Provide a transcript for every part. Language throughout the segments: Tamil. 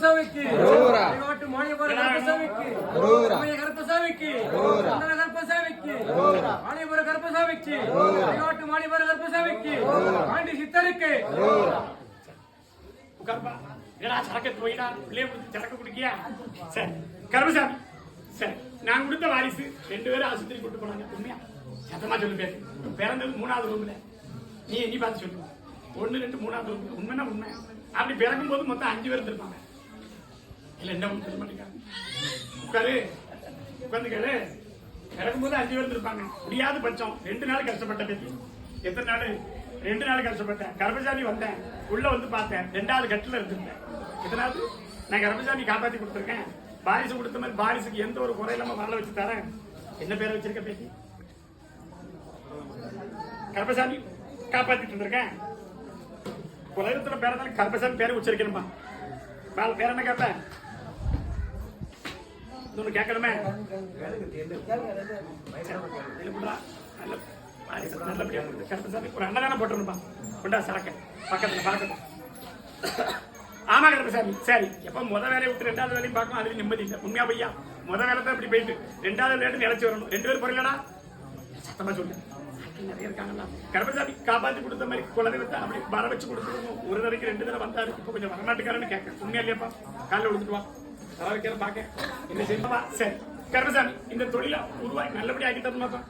கருப்பசாமிக்கு நாட்டு மானியபுர கருப்பசாமிக்கு கருப்பசாமிக்கு கருப்பசாமிக்கு மானியபுர கருப்பசாமிக்கு நாட்டு மானியபுர கருப்பசாமிக்கு ஆண்டி சித்தருக்கு சரக்கு போயிடா பிள்ளைய சரக்கு குடிக்கியா சரி கருப்பசாமி சரி நான் கொடுத்த வாரிசு 2 பேரும் ஆஸ்பத்திரி கூட்டு போனாங்க உண்மையா சத்தமா சொல்லு பேசு பிறந்தது 3வது ரூம்ல நீ பார்த்து சொல்லு 1 2 3வது ரூம் உண்மைன்னா உண்மை அப்படி பிறக்கும் போது மொத்தம் 5 பேர் இருந்திருப்பாங்க இல்ல என்ன ஒண்ணு சொல்ல மாட்டேங்காங்க உட்காந்துக்காரு பிறக்கும் போது 5 பேர் இருந்திருப்பாங்க முடியாத பட்சம் 2 நாள் கஷ்டப்பட்ட பேத்தி எத்தனை நாள் 2 நாள் கஷ்டப்பட்டேன் கருப்பசாமி வந்தேன் உள்ள வந்து பார்த்தேன் 2வது கட்டில இருந்திருந்தேன் எத்தனாவது நான் கருப்பசாமி காப்பாத்தி கொடுத்துருக்கேன் பாரிசு கொடுத்த மாதிரி பாரிசுக்கு எந்த ஒரு குறை இல்லாம வரல வச்சு தரேன் என்ன பேரை வச்சிருக்க பேத்தி கருப்பசாமி காப்பாத்திட்டு இருந்திருக்கேன் உலகத்துல பேர தான் கருப்பசாமி பேரை உச்சரிக்கணுமா பேர் என்ன கேட்பேன் ஒண்ணு கேட்கணுமே நல்லபடியா கருப்பசாமி ஒரு அண்ணதானே போட்டுருப்பா கொண்டா சரக்கு பக்கத்துல பறக்கட்டும் ஆமா கருப்பசாமி சரி எப்ப வேலையை விட்டு 2வது வேலையும் பார்க்கணும் அதுல நிம்மதி இல்லை உண்மையா பையா வேலை தான் இப்படி போயிட்டு 2வது வேலை நினைச்சு வரணும் 2 பேர் போறீங்களா சத்தமா சொல்லு நிறைய இருக்காங்களா கருப்பசாமி காப்பாத்தி கொடுத்த மாதிரி குலதெய்வத்தை அப்படி வர வச்சு கொடுத்துருவோம் ஒரு தடவைக்கு 2 தடவை வந்தாரு இப்ப கொஞ்சம் வரநாட்டுக்காரன்னு கேட்க உண்மையா இல்லையாப்பா காலைல விழுந்துட்டு வா வர வைக்கிற பாக்க என்ன செய்யப்பா சரி கருப்பசாமி இந்த தொழில உருவாக்கி நல்லபடியா ஆக்கி தரணுமாப்பா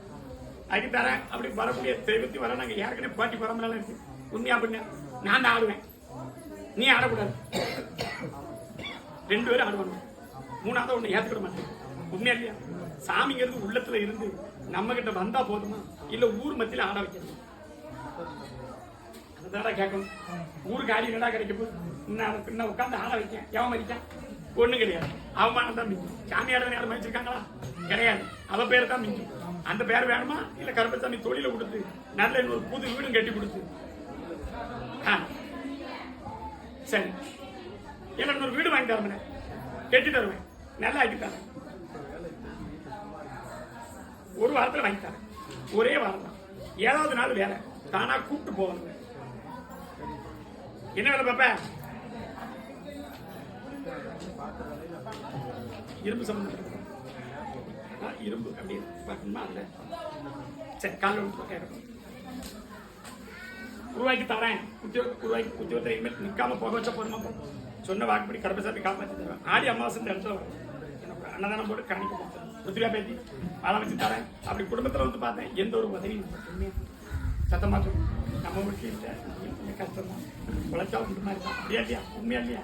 ஆக்கி தரேன் அப்படி வரக்கூடிய தெய்வத்தி வர நாங்க யாருக்குன்னு பாட்டி பரம்பரை இருக்கு உண்மையா பண்ண நான் தான் ஆடுவேன் நீ ஆடக்கூடாது 2 பேரும் ஆடுவாங்க 3வது ஒண்ணு ஏத்துக்கிட மாட்டேன் உண்மையா இல்லையா சாமிங்கிறது உள்ளத்துல இருந்து நம்ம கிட்ட வந்தா போதுமா இல்ல ஊர் மத்தியில ஆட வைக்கணும் அதான் கேட்கணும் ஊருக்கு ஆடி என்னடா கிடைக்க போகுது உட்காந்து ஆட வைக்கேன் எவன் மதிக்கான் ஒண்ணு கிடையாது அவமானம் தான் மிஞ்சும் சாமியாட யாரும் மதிச்சிருக்காங்களா கிடையாது அவ பேர் தான் மிஞ்சும் அந்த பேர் வேணுமா இல்ல கருப்பசாமி தொழில கொடுத்து நல்ல இன்னொரு புது வீடும் கட்டி கொடுத்து சரி என்ன இன்னொரு வீடு வாங்கி தருவேன் கட்டி தருவேன் நல்லா ஆக்கி தரேன் ஒரு வாரத்தில் வாங்கி தரேன் ஒரே வாரம் தான் 7வது நாள் வேலை தானா கூப்பிட்டு போவாங்க என்ன வேலை பாப்ப இரும்பு சம்பந்தம் இரும்பு அப்படி பார்க்கணுமா அதுல சரி காலைல கேட்கணும் உருவாக்கி தரேன் உத்தியோகத்தை இனிமேல் நிற்காம போக வச்சா போதுமா சொன்ன வாக்குப்படி கருப்பசாமி காப்பாற்றி தருவேன் ஆடி அமாவாசை இந்த இடத்துல வரும் எனக்கு அன்னதானம் போட்டு கணிக்க கொடுத்தேன் ருத்ரியா பேத்தி அதை வச்சு தரேன் அப்படி குடும்பத்தில் வந்து பார்த்தேன் எந்த ஒரு உதவியும் சத்தமாக நம்ம வீட்டில் இல்லை கஷ்டம் தான் உழைச்சா உண்டு மாதிரி தான் இல்லையா உண்மையா இல்லையா